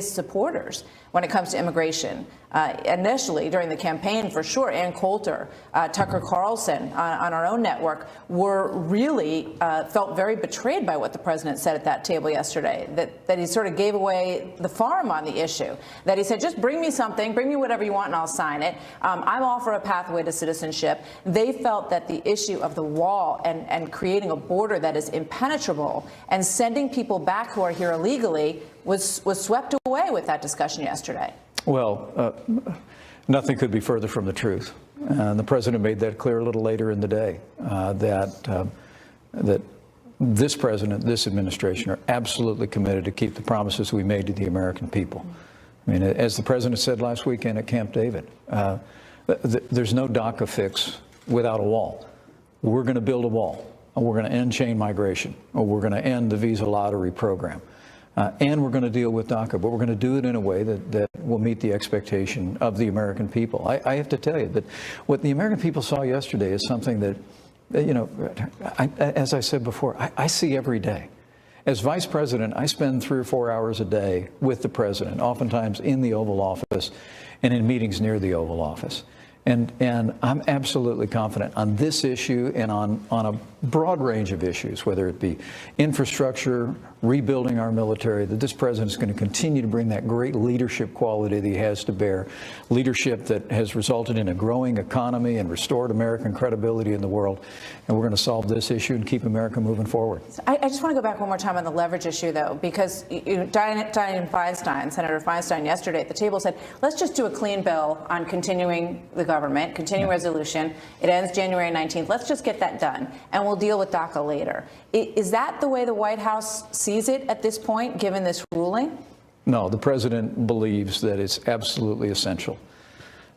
supporters when it comes to immigration. Initially, during the campaign, for sure, Ann Coulter, Tucker Carlson on our own network were really felt very betrayed by what the president said at that table yesterday, that he sort of gave away the farm on the issue, that he said, just bring me something, bring me whatever you want and I'll sign it. I'm all for a pathway to citizenship. They felt that the issue of the wall and creating a border that is impenetrable and sending people back who are here illegally was swept away with that discussion yesterday. Well, nothing could be further from the truth. And the president made that clear a little later in the day, that this president, this administration are absolutely committed to keep the promises we made to the American people. I mean, as the president said last weekend at Camp David, there's no DACA fix without a wall. We're going to build a wall, and we're going to end chain migration, or we're going to end the visa lottery program. And we're going to deal with DACA, but we're going to do it in a way that will meet the expectation of the American people. I have to tell you that what the American people saw yesterday is something that, you know, as I said before, I see every day. As vice president, I spend 3 or 4 hours a day with the president, oftentimes in the Oval Office and in meetings near the Oval Office. And I'm absolutely confident on this issue and on a broad range of issues, whether it be infrastructure, rebuilding our military, that this president is going to continue to bring that great leadership quality that he has to bear, leadership that has resulted in a growing economy and restored American credibility in the world. And we're going to solve this issue and keep America moving forward. I just want to go back one more time on the leverage issue, though, because Dianne Feinstein, Senator Feinstein, yesterday at the table said, let's just do a clean bill on continuing the government, continuing resolution. It ends January 19th. Let's just get that done, and we'll deal with DACA later. Is that the way the White House sees it at this point, given this ruling? No, the president believes that it's absolutely essential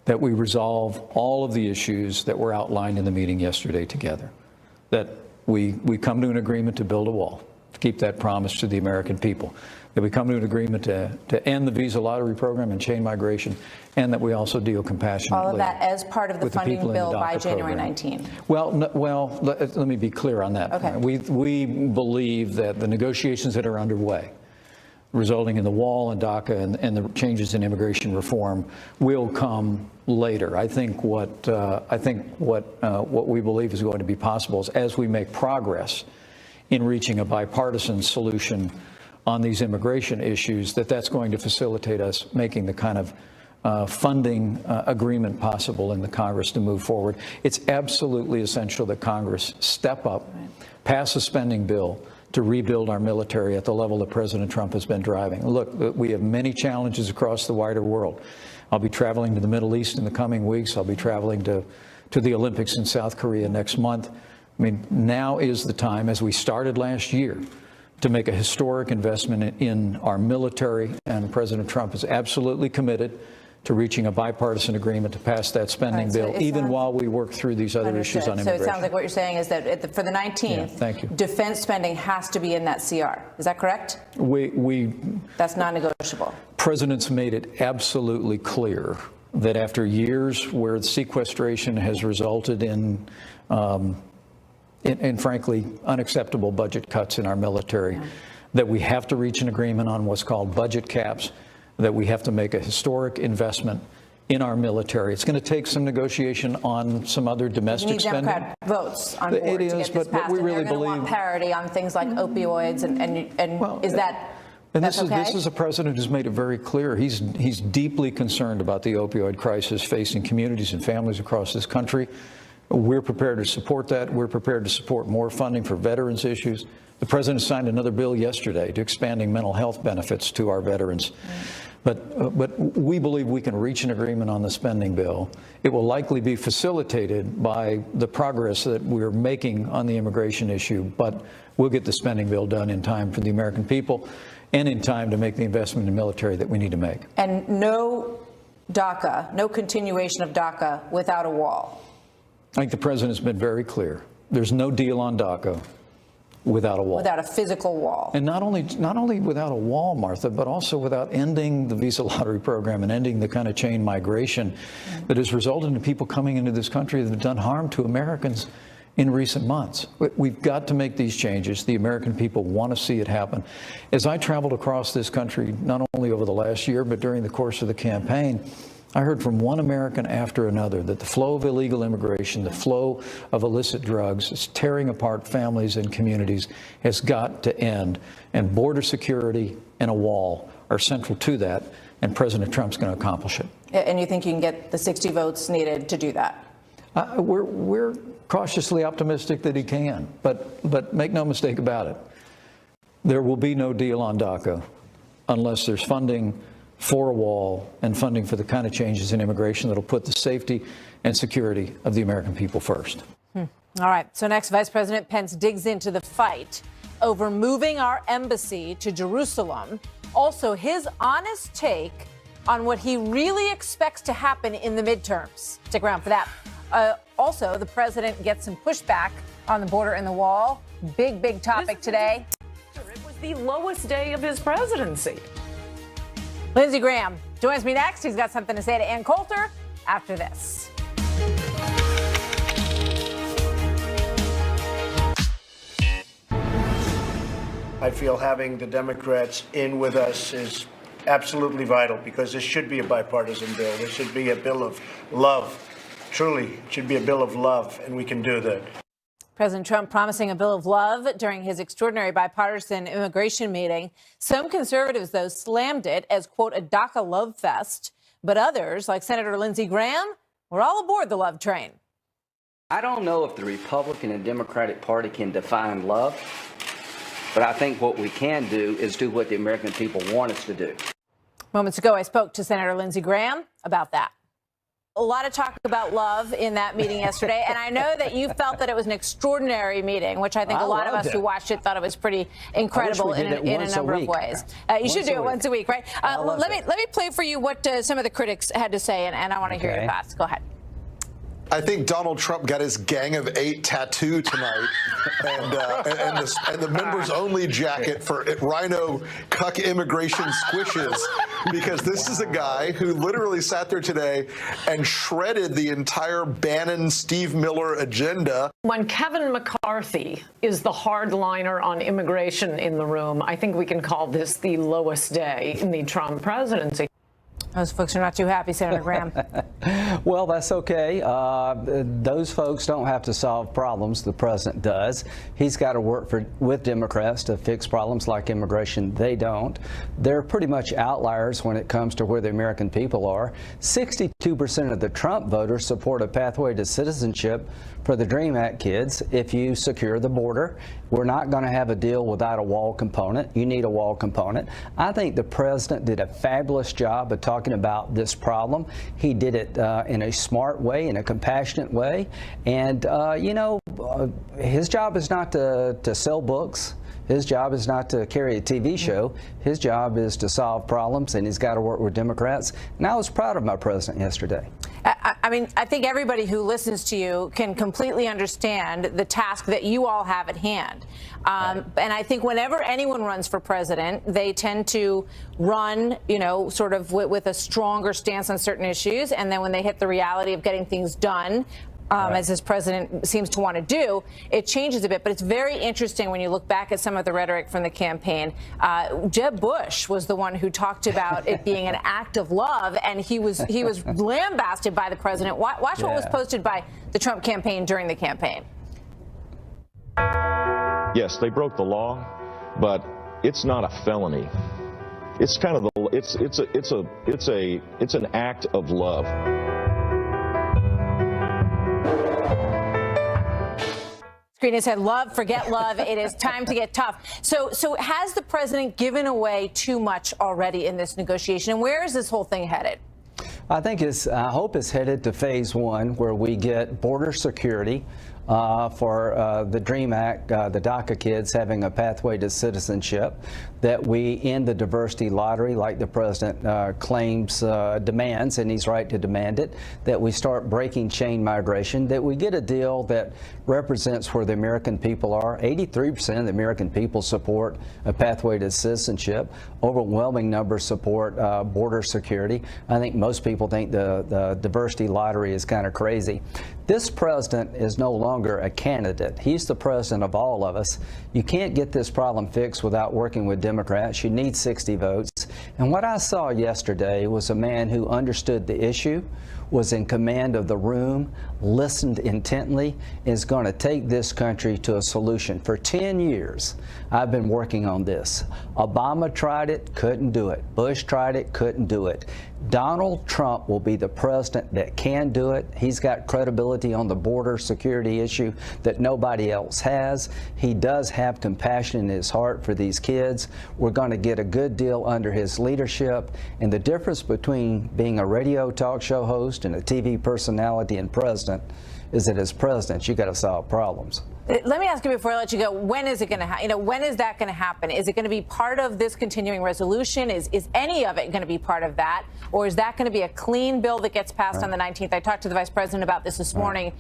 that we resolve all of the issues that were outlined in the meeting yesterday together, that we come to an agreement to build a wall, to keep that promise to the American people, that we come to an agreement to end the visa lottery program and chain migration, and that we also deal compassionately. All of that as part of the funding bill by January 19. Well, let me be clear on that. Okay. We believe that the negotiations that are underway, resulting in the wall and DACA and the changes in immigration reform, will come later. I think what we believe is going to be possible is, as we make progress in reaching a bipartisan solution on these immigration issues, that's going to facilitate us making the kind of funding agreement possible in the Congress to move forward. It's absolutely essential that Congress step up, pass a spending bill to rebuild our military at the level that President Trump has been driving. Look, we have many challenges across the wider world. I'll be traveling to the Middle East in the coming weeks. I'll be traveling to the Olympics in South Korea next month. I mean, now is the time, as we started last year, to make a historic investment in our military, and President Trump is absolutely committed to reaching a bipartisan agreement to pass that spending bill, even while we work through these other issues on immigration. So it sounds like what you're saying is that for the 19th, thank you, defense spending has to be in that CR. Is that correct? That's non-negotiable. President's made it absolutely clear that after years where sequestration has resulted in frankly unacceptable budget cuts in our military, that we have to reach an agreement on what's called budget caps, that we have to make a historic investment in our military. It's going to take some negotiation on some other domestic spending. Democrat votes on board it is, to get this but passed, we really and they're going to want parity on things like opioids, and is that? And this is a president who's made it very clear. He's deeply concerned about the opioid crisis facing communities and families across this country. We're prepared to support that. We're prepared to support more funding for veterans issues. The president signed another bill yesterday to expanding mental health benefits to our veterans. But we believe we can reach an agreement on the spending bill. It will likely be facilitated by the progress that we're making on the immigration issue, but we'll get the spending bill done in time for the American people and in time to make the investment in military that we need to make. And no DACA, no continuation of DACA without a wall. I think the president has been very clear. There's no deal on DACA without a wall. Without a physical wall. And not only without a wall, Martha, but also without ending the visa lottery program and ending the kind of chain migration that has resulted in people coming into this country that have done harm to Americans in recent months. We've got to make these changes. The American people want to see it happen. As I traveled across this country, not only over the last year, but during the course of the campaign, I heard from one American after another that the flow of illegal immigration, the flow of illicit drugs is tearing apart families and communities, has got to end. And border security and a wall are central to that, and President Trump's going to accomplish it. And you think you can get the 60 votes needed to do that? We're cautiously optimistic that he can, but make no mistake about it. There will be no deal on DACA unless there's funding for a wall and funding for the kind of changes in immigration that'll put the safety and security of the American people first. All right. So next, Vice President Pence digs into the fight over moving our embassy to Jerusalem. Also, his honest take on what he really expects to happen in the midterms. Stick around for that. Also, the president gets some pushback on the border and the wall. Big topic today. It was the lowest day of his presidency. Lindsey Graham joins me next. He's got something to say to Ann Coulter after this. I feel having the Democrats in with us is absolutely vital because this should be a bipartisan bill. This should be a bill of love. Truly, it should be a bill of love, and we can do that. President Trump promising a bill of love during his extraordinary bipartisan immigration meeting. Some conservatives, though, slammed it as, quote, a DACA love fest. But others, like Senator Lindsey Graham, were all aboard the love train. I don't know if the Republican and Democratic Party can define love, but I think what we can do is do what the American people want us to do. Moments ago, I spoke to Senator Lindsey Graham about that. A lot of talk about love in that meeting yesterday, and I know that you felt that it was an extraordinary meeting, which I think a lot of us who watched it thought it was pretty incredible in a number of ways. You should do it once a week, right? Let me play for you what some of the critics had to say, and I want to hear your thoughts. Go ahead. I think Donald Trump got his Gang of 8 tattoo tonight, and the members only jacket for Rhino Cuck Immigration Squishes, because this is a guy who literally sat there today and shredded the entire Bannon Steve Miller agenda. When Kevin McCarthy is the hardliner on immigration in the room, I think we can call this the lowest day in the Trump presidency. Those folks are not too happy, Senator Graham. Well, that's okay. Those folks don't have to solve problems. The president does. He's got to work with Democrats to fix problems like immigration. They don't. They're pretty much outliers when it comes to where the American people are. 62% of the Trump voters support a pathway to citizenship for the DREAM Act kids if you secure the border. We're not going to have a deal without a wall component. You need a wall component. I think the president did a fabulous job of talking about this problem. He did it in a smart way, in a compassionate way. And, his job is not to sell books. His job is not to carry a TV show. His job is to solve problems, and he's got to work with Democrats. And I was proud of my president yesterday. I mean, I think everybody who listens to you can completely understand the task that you all have at hand. And I think whenever anyone runs for president, they tend to run, sort of with a stronger stance on certain issues. And then when they hit the reality of getting things done, as this president seems to want to do, it changes a bit. But it's very interesting when you look back at some of the rhetoric from the campaign. Jeb Bush was the one who talked about it being an act of love, and he was lambasted by the president. Watch what was posted by the Trump campaign during the campaign. Yes, they broke the law, but it's not a felony. It's kind of it's an act of love. Screen said, love, forget love. It is time to get tough. So has the president given away too much already in this negotiation? And where is this whole thing headed? I hope it's headed to phase one, where we get border security for the DREAM Act, the DACA kids having a pathway to citizenship, that we end the diversity lottery like the president demands, and he's right to demand it, that we start breaking chain migration, that we get a deal that represents where the American people are. 83% of the American people support a pathway to citizenship. Overwhelming numbers support border security. I think most people think the diversity lottery is kind of crazy. This president is no longer a candidate. He's the president of all of us. You can't get this problem fixed without working with Democrats. You need 60 votes. And what I saw yesterday was a man who understood the issue, was in command of the room, listened intently, is going to take this country to a solution. For 10 years, I've been working on this. Obama tried it, couldn't do it. Bush tried it, couldn't do it. Donald Trump will be the president that can do it. He's got credibility on the border security issue that nobody else has. He does have compassion in his heart for these kids. We're going to get a good deal under his leadership. And the difference between being a radio talk show host and a TV personality and president is that as president, you got to solve problems. Let me ask you before I let you go, when is it going to happen? When is that going to happen? Is it going to be part of this continuing resolution? Is any of it going to be part of that? Or is that going to be a clean bill that gets passed on the 19th? I talked to the vice president about this morning.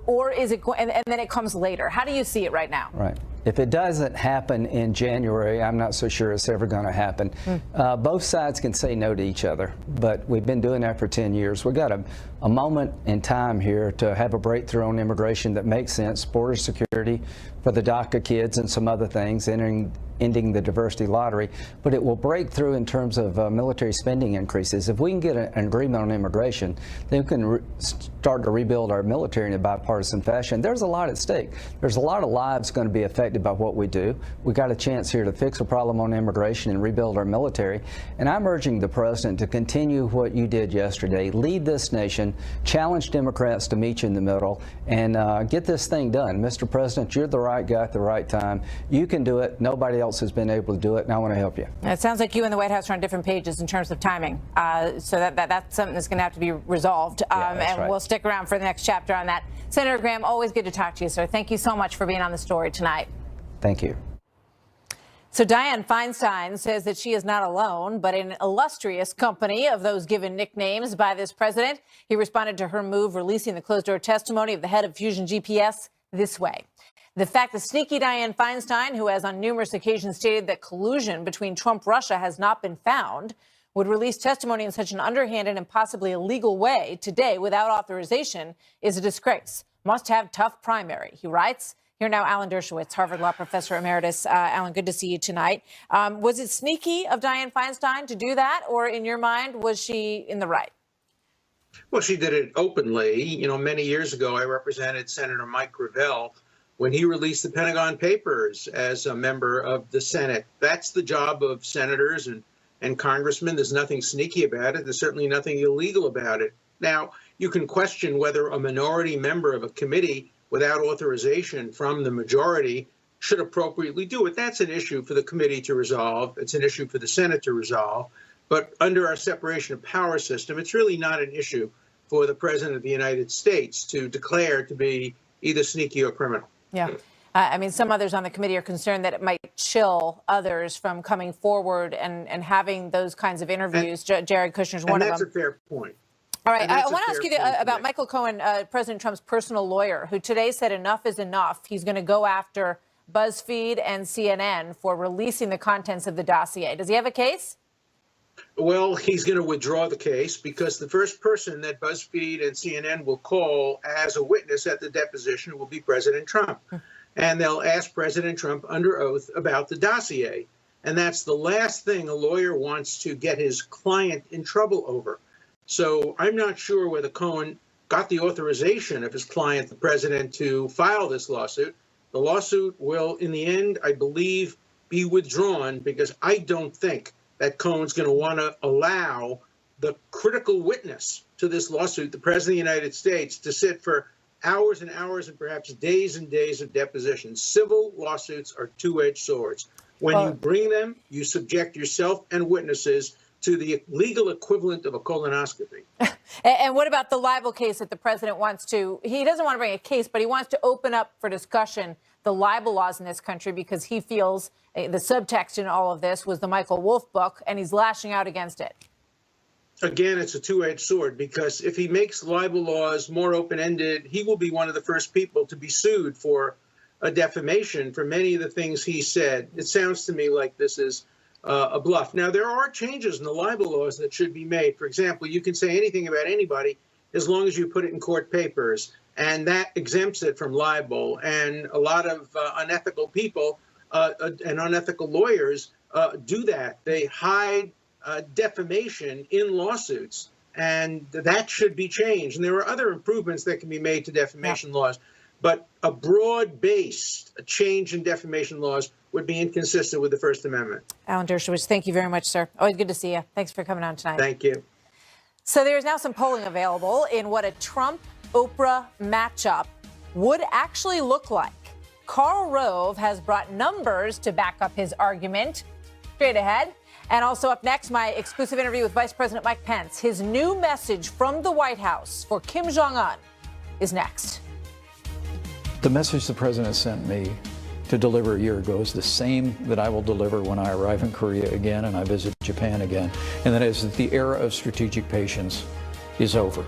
Or is it, and then it comes later? How do you see it right now? Right. If it doesn't happen in January, I'm not so sure it's ever going to happen. Both sides can say no to each other, but we've been doing that for 10 years. We've got a moment in time here to have a breakthrough on immigration that makes sense, border security for the DACA kids and some other things, ending the diversity lottery, but it will break through in terms of military spending increases. If we can get an agreement on immigration, then we can start to rebuild our military in a bipartisan fashion. There's a lot at stake. There's a lot of lives going to be affected by what we do. We got a chance here to fix a problem on immigration and rebuild our military. And I'm urging the president to continue what you did yesterday, lead this nation, challenge Democrats to meet you in the middle, and get this thing done. Mr. President, you're the right guy at the right time. You can do it. Nobody else has been able to do it, and I want to help you. It sounds like you and the White House are on different pages in terms of timing, so that's something that's going to have to be resolved, and right. We'll stick around for the next chapter on that. Senator Graham, always good to talk to you, sir. Thank you so much for being on the story tonight. Thank you. So Dianne Feinstein says that she is not alone, but an illustrious company of those given nicknames by this president. He responded to her move, releasing the closed-door testimony of the head of Fusion GPS this way. The fact that sneaky Dianne Feinstein, who has on numerous occasions stated that collusion between Trump-Russia has not been found, would release testimony in such an underhanded and possibly illegal way today without authorization is a disgrace. Must have tough primary, he writes. Here now, Alan Dershowitz, Harvard Law Professor Emeritus. Alan, good to see you tonight. Was it sneaky of Dianne Feinstein to do that, or in your mind, was she in the right? Well, she did it openly. You know, many years ago, I represented Senator Mike Gravel when he released the Pentagon Papers as a member of the Senate. That's the job of senators and congressmen. There's nothing sneaky about it. There's certainly nothing illegal about it. Now, you can question whether a minority member of a committee without authorization from the majority should appropriately do it. That's an issue for the committee to resolve. It's an issue for the Senate to resolve. But under our separation of power system, it's really not an issue for the President of the United States to declare to be either sneaky or criminal. Yeah. I mean, some others on the committee are concerned that it might chill others from coming forward and having those kinds of interviews. Jared Kushner's one of them. And that's a fair point. All right. I want to ask you about Michael Cohen, President Trump's personal lawyer, who today said enough is enough. He's going to go after BuzzFeed and CNN for releasing the contents of the dossier. Does he have a case? Well, he's going to withdraw the case because the first person that BuzzFeed and CNN will call as a witness at the deposition will be President Trump. And they'll ask President Trump under oath about the dossier. And that's the last thing a lawyer wants to get his client in trouble over. So I'm not sure whether Cohen got the authorization of his client, the president, to file this lawsuit. The lawsuit will, in the end, I believe, be withdrawn because I don't think that Cohen's going to want to allow the critical witness to this lawsuit, the President of the United States, to sit for hours and hours and perhaps days and days of depositions. Civil lawsuits are two-edged swords. When you bring them, you subject yourself and witnesses to the legal equivalent of a colonoscopy. And what about the libel case that the president wants to? He doesn't want to bring a case, but he wants to open up for discussion the libel laws in this country because he feels the subtext in all of this was the Michael Wolff book, and he's lashing out against it. Again, it's a two-edged sword because if he makes libel laws more open-ended, he will be one of the first people to be sued for a defamation for many of the things he said. It sounds to me like this is a bluff. Now, there are changes in the libel laws that should be made. For example, you can say anything about anybody as long as you put it in court papers. And that exempts it from libel. And a lot of unethical people and unethical lawyers do that. They hide defamation in lawsuits. And that should be changed. And there are other improvements that can be made to defamation laws. But a broad-based change in defamation laws would be inconsistent with the First Amendment. Alan Dershowitz, thank you very much, sir. Always good to see you. Thanks for coming on tonight. Thank you. So there's now some polling available in what a Trump-Oprah matchup would actually look like. Karl Rove has brought numbers to back up his argument. Straight ahead. And also up next, my exclusive interview with Vice President Mike Pence. His new message from the White House for Kim Jong-un is next. The message the president sent me to deliver a year ago is the same that I will deliver when I arrive in Korea again and I visit Japan again. And that is that the era of strategic patience is over.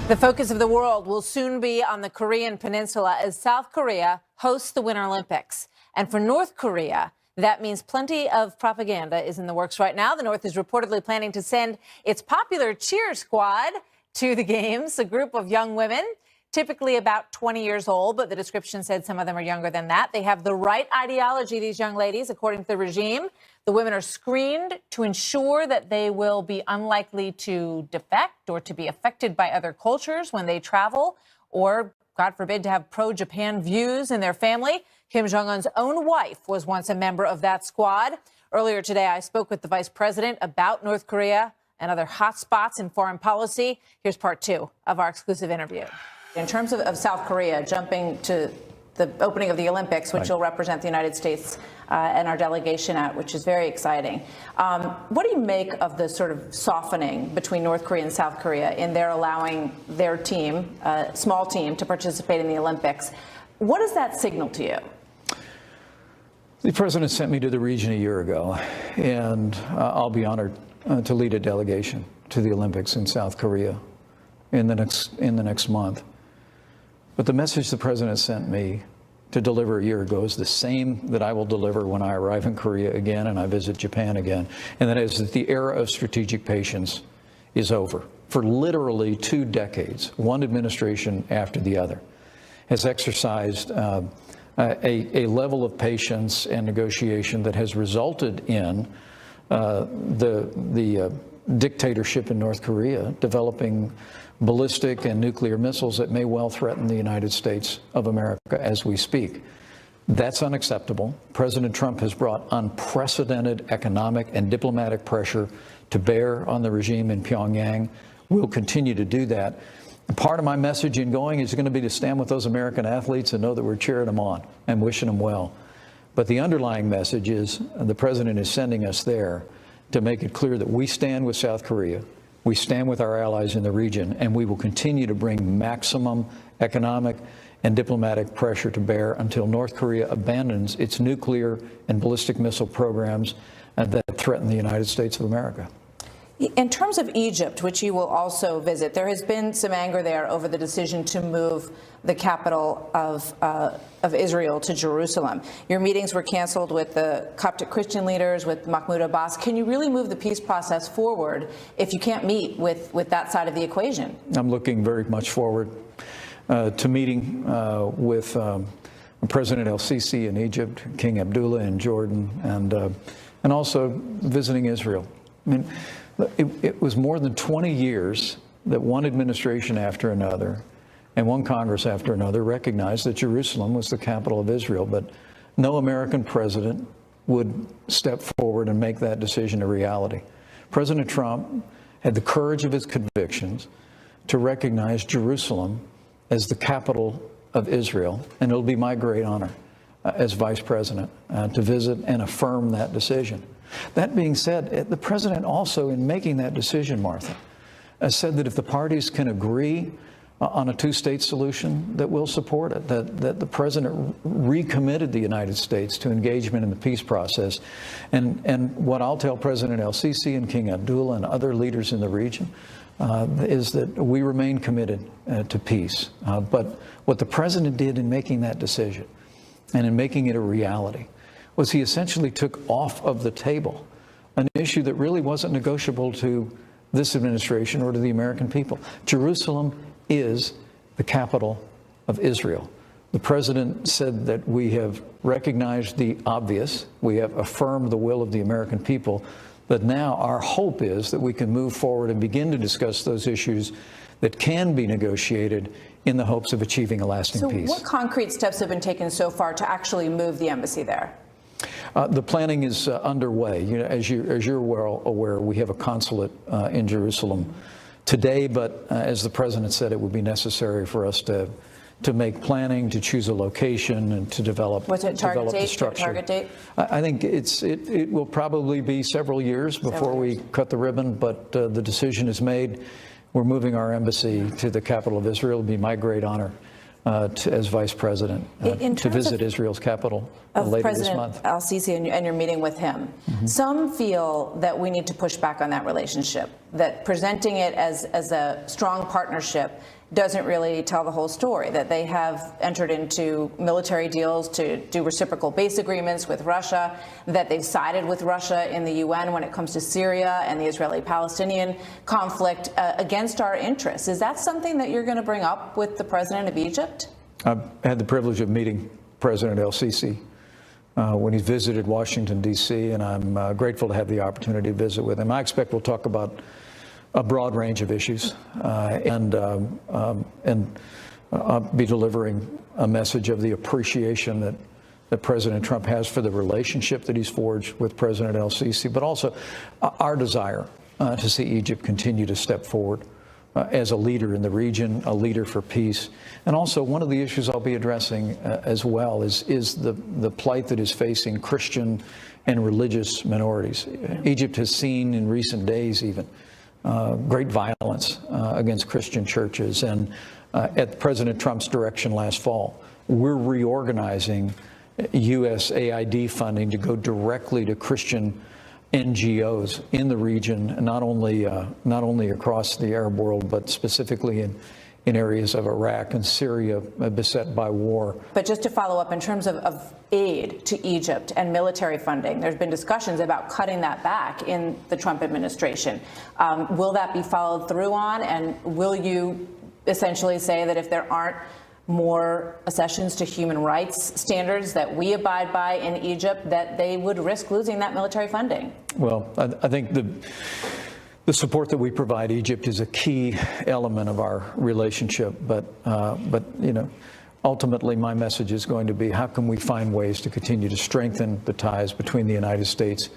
The focus of the world will soon be on the Korean Peninsula as South Korea hosts the Winter Olympics. And for North Korea, that means plenty of propaganda is in the works right now. The North is reportedly planning to send its popular cheer squad to the games, a group of young women, typically about 20 years old, but the description said some of them are younger than that. They have the right ideology, these young ladies, according to the regime. The women are screened to ensure that they will be unlikely to defect or to be affected by other cultures when they travel, or, God forbid, to have pro-Japan views in their family. Kim Jong-un's own wife was once a member of that squad. Earlier today, I spoke with the vice president about North Korea and other hot spots in foreign policy. Here's part 2 of our exclusive interview. In terms of South Korea, jumping to the opening of the Olympics, which will represent the United States and our delegation at, which is very exciting. What do you make of the sort of softening between North Korea and South Korea in their allowing their team, small team, to participate in the Olympics? What does that signal to you? The president sent me to the region a year ago, and I'll be honored to lead a delegation to the Olympics in South Korea in the next month. But the message the president sent me to deliver a year ago is the same that I will deliver when I arrive in Korea again and I visit Japan again, and that is that the era of strategic patience is over. For literally 2 decades, one administration after the other has exercised a level of patience and negotiation that has resulted in the dictatorship in North Korea developing ballistic and nuclear missiles that may well threaten the United States of America as we speak. That's unacceptable. President Trump has brought unprecedented economic and diplomatic pressure to bear on the regime in Pyongyang. We'll continue to do that. Part of my message in going is going to be to stand with those American athletes and know that we're cheering them on and wishing them well. But the underlying message is the president is sending us there to make it clear that we stand with South Korea, we stand with our allies in the region, and we will continue to bring maximum economic and diplomatic pressure to bear until North Korea abandons its nuclear and ballistic missile programs that threaten the United States of America. In terms of Egypt, which you will also visit, there has been some anger there over the decision to move the capital of Israel to Jerusalem. Your meetings were canceled with the Coptic Christian leaders, with Mahmoud Abbas. Can you really move the peace process forward if you can't meet with that side of the equation? I'm looking very much forward to meeting with President El-Sisi in Egypt, King Abdullah in Jordan, and also visiting Israel. I mean, it was more than 20 years that one administration after another and one Congress after another recognized that Jerusalem was the capital of Israel, but no American president would step forward and make that decision a reality. President Trump had the courage of his convictions to recognize Jerusalem as the capital of Israel, and it'll be my great honor as vice president to visit and affirm that decision. That being said, the president also, in making that decision, Martha, said that if the parties can agree on a two-state solution, that we'll support it, that the president recommitted the United States to engagement in the peace process. And what I'll tell President El-Sisi and King Abdullah and other leaders in the region is that we remain committed to peace. But what the president did in making that decision and in making it a reality was he essentially took off of the table an issue that really wasn't negotiable to this administration or to the American people. Jerusalem is the capital of Israel. The president said that we have recognized the obvious, we have affirmed the will of the American people, but now our hope is that we can move forward and begin to discuss those issues that can be negotiated in the hopes of achieving a lasting peace. So what concrete steps have been taken so far to actually move the embassy there? The planning is underway. You know, as you're well aware, we have a consulate in Jerusalem today, but as the president said, it would be necessary for us to make planning, to choose a location, and to develop What's it, target the date? structure. Target date? I think it will probably be several years before we cut the ribbon, but the decision is made. We're moving our embassy to the capital of Israel. It will be my great honor as vice president to visit Israel's capital later this month. President al-Sisi, and you're meeting with him. Some feel that we need to push back on that relationship, that presenting it as a strong partnership doesn't really tell the whole story, that they have entered into military deals to do reciprocal base agreements with Russia, that they've sided with Russia in the UN when it comes to Syria and the Israeli-Palestinian conflict against our interests. Is that something that you're going to bring up with the president of Egypt? I've had the privilege of meeting President el-Sisi when he visited Washington, D.C., and I'm grateful to have the opportunity to visit with him. I expect we'll talk about a broad range of issues, and I'll be delivering a message of the appreciation that President Trump has for the relationship that he's forged with President el-Sisi, but also our desire to see Egypt continue to step forward as a leader in the region, a leader for peace. And also, one of the issues I'll be addressing as well is the plight that is facing Christian and religious minorities. Egypt has seen in recent days even great violence against Christian churches. And at President Trump's direction last fall, we're reorganizing USAID funding to go directly to Christian NGOs in the region, not only across the Arab world, but specifically in areas of Iraq and Syria beset by war. But just to follow up, in terms of aid to Egypt and military funding, there's been discussions about cutting that back in the Trump administration. Will that be followed through on? And will you essentially say that if there aren't more accessions to human rights standards that we abide by in Egypt, that they would risk losing that military funding? Well, I think the support that we provide Egypt is a key element of our relationship, but you know, ultimately my message is going to be, how can we find ways to continue to strengthen the ties between the United States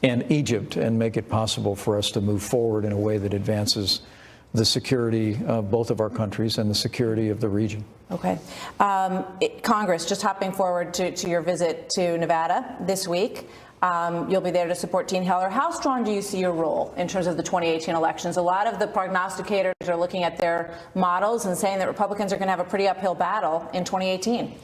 and Egypt and make it possible for us to move forward in a way that advances the security of both of our countries and the security of the region. Okay. Congress, just hopping forward to your visit to Nevada this week. You'll be there to support Dean Heller. How strong do you see your role in terms of the 2018 elections? A lot of the prognosticators are looking at their models and saying that Republicans are going to have a pretty uphill battle in 2018.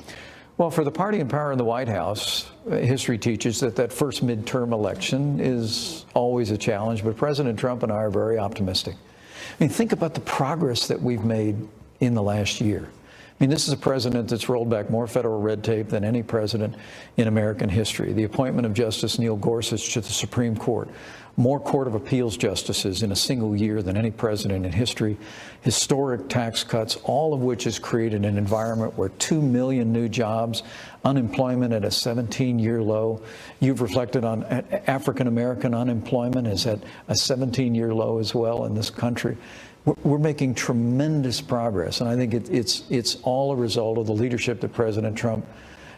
Well, for the party in power in the White House, history teaches that first midterm election is always a challenge, but President Trump and I are very optimistic. I mean, think about the progress that we've made in the last year. I mean, this is a president that's rolled back more federal red tape than any president in American history. The appointment of Justice Neil Gorsuch to the Supreme Court, more Court of Appeals justices in a single year than any president in history, historic tax cuts, all of which has created an environment where 2 million new jobs, unemployment at a 17-year low. You've reflected on African-American unemployment is at a 17-year low as well in this country. We're making tremendous progress, and I think it's all a result of the leadership that President Trump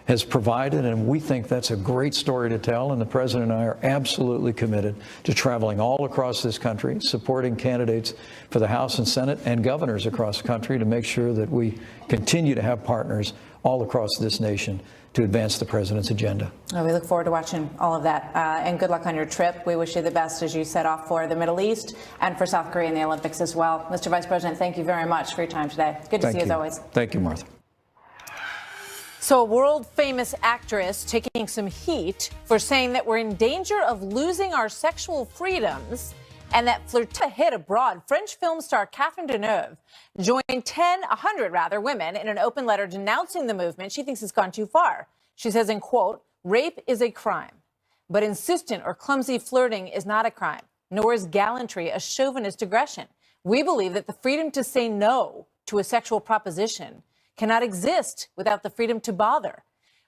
has provided, and we think that's a great story to tell, and the President and I are absolutely committed to traveling all across this country, supporting candidates for the House and Senate and governors across the country to make sure that we continue to have partners all across this nation to advance the president's agenda. Well, we look forward to watching all of that, and good luck on your trip. We wish you the best as you set off for the Middle East and for South Korea in the Olympics as well. Mr. Vice President, thank you very much for your time today. Good to see you as always. Thank you, Martha. So a world-famous actress taking some heat for saying that we're in danger of losing our sexual freedoms and that flirtation hit abroad. French film star Catherine Deneuve joined 100 women in an open letter denouncing the movement. She thinks it's gone too far. She says, in quote, "Rape is a crime, but insistent or clumsy flirting is not a crime. nor is gallantry a chauvinist aggression. We believe that the freedom to say no to a sexual proposition cannot exist without the freedom to bother.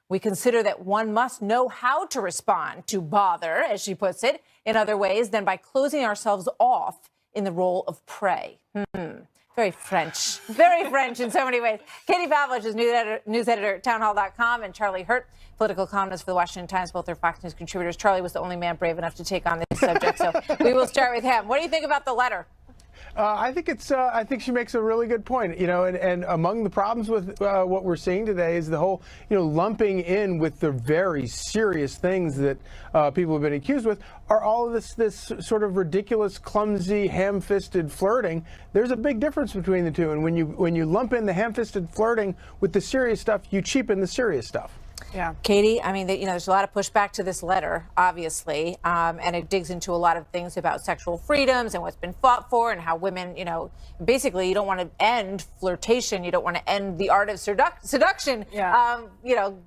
We consider that one must know how to respond to bother, as she puts it, in other ways than by closing ourselves off in the role of prey. Very French in so many ways. Katie Pavlich is news editor at townhall.com, and Charlie Hurt, political columnist for the Washington Times, both are Fox News contributors. Charlie was the only man brave enough to take on this subject, so we will start with him. What do you think about the letter? I think she makes a really good point, and among the problems with what we're seeing today is the whole, lumping in with the very serious things that people have been accused with are all of this sort of ridiculous, clumsy, ham-fisted flirting. There's a big difference between the two, and when you lump in the ham-fisted flirting with the serious stuff, you cheapen the serious stuff. Yeah. Katie, I mean, there's a lot of pushback to this letter, obviously, and it digs into a lot of things about sexual freedoms and what's been fought for and how women, basically you don't want to end flirtation. You don't want to end the art of seduction. Yeah.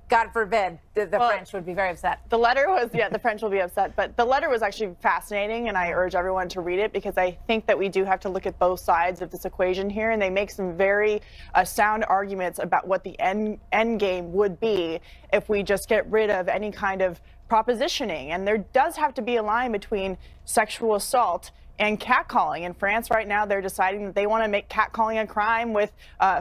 God forbid, the French would be very upset. The letter was, the French will be upset, but the letter was actually fascinating, and I urge everyone to read it because I think that we do have to look at both sides of this equation here, and they make some very sound arguments about what the end game would be if we just get rid of any kind of propositioning. And there does have to be a line between sexual assault and catcalling. In France right now, they're deciding that they want to make catcalling a crime with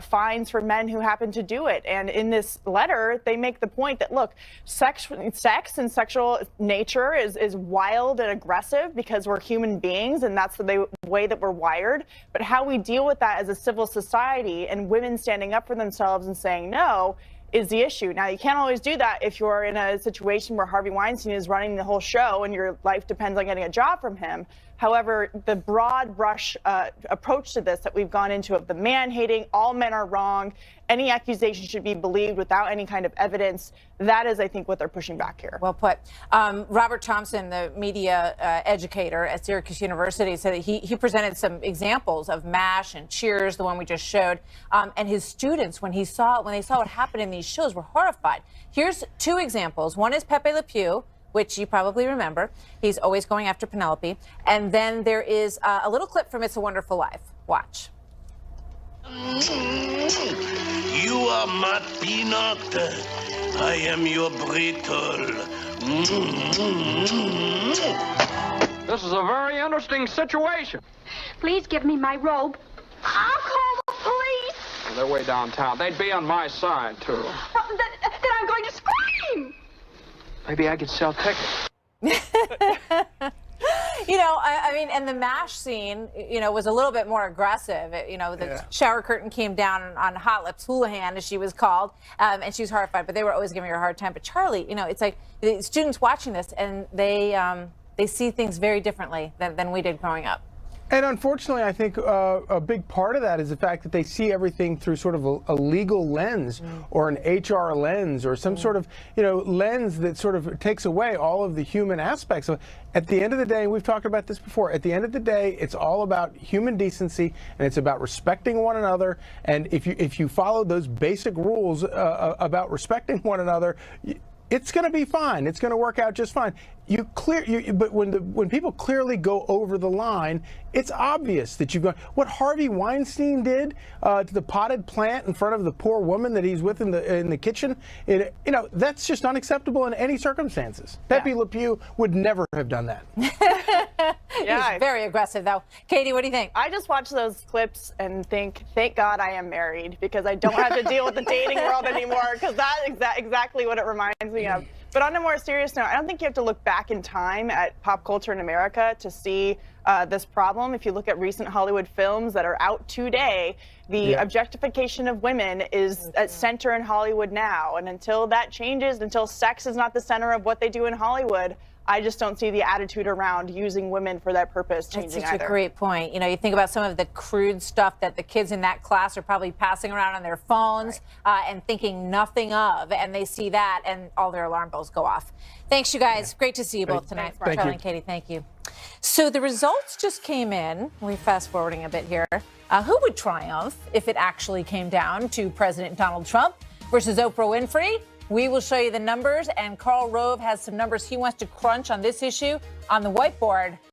fines for men who happen to do it. And in this letter, they make the point that, look, sex and sexual nature is wild and aggressive because we're human beings and that's the way that we're wired. But how we deal with that as a civil society and women standing up for themselves and saying no is the issue. Now, you can't always do that if you're in a situation where Harvey Weinstein is running the whole show and your life depends on getting a job from him. However, the broad brush approach to this that we've gone into of the man-hating, all men are wrong, any accusation should be believed without any kind of evidence, that is, I think, what they're pushing back here. Well put. Robert Thompson, the media educator at Syracuse University, said that he presented some examples of MASH and Cheers, the one we just showed, and his students, when they saw what happened in these shows, were horrified. Here's two examples. One is Pepe Le Pew, which you probably remember. He's always going after Penelope. And then there is a little clip from It's a Wonderful Life. Watch. You are my peanut. I am your brittle. This is a very interesting situation. Please give me my robe. I'll call the police. They're way downtown. They'd be on my side, too. Then I'm going to scream. Maybe I could sell tickets. And the MASH scene, was a little bit more aggressive. The shower curtain came down on Hot Lips Houlihan, as she was called, and she was horrified, but they were always giving her a hard time. But Charlie, it's like the students watching this, and they see things very differently than we did growing up. And unfortunately, I think a big part of that is the fact that they see everything through sort of a legal lens or an HR lens or some sort of, lens that sort of takes away all of the human aspects. So at the end of the day, and we've talked about this before, at the end of the day, it's all about human decency and it's about respecting one another. And if you follow those basic rules about respecting one another, it's going to be fine. It's going to work out just fine. But when people clearly go over the line, it's obvious that you've gone. What Harvey Weinstein did to the potted plant in front of the poor woman that he's with in the kitchen, that's just unacceptable in any circumstances. Pepe Le Pew would never have done that. He's very aggressive, though. Katie, what do you think? I just watch those clips and think, thank God I am married because I don't have to deal with the dating world anymore because that's exactly what it reminds me of. But on a more serious note, I don't think you have to look back in time at pop culture in America to see this problem. If you look at recent Hollywood films that are out today, the objectification of women is at center in Hollywood now. And until that changes, until sex is not the center of what they do in Hollywood, I just don't see the attitude around using women for that purpose changing That's such either. a great point. You think about some of the crude stuff that the kids in that class are probably passing around on their phones and thinking nothing of, and they see that and all their alarm bells go off. Thanks, you guys. Great to see you both tonight. Thank Charlie you. and Katie, thank you. So the results just came in. We're fast forwarding a bit here. Who would triumph if it actually came down to President Donald Trump versus Oprah Winfrey? We will show you the numbers, and Karl Rove has some numbers he wants to crunch on this issue on the whiteboard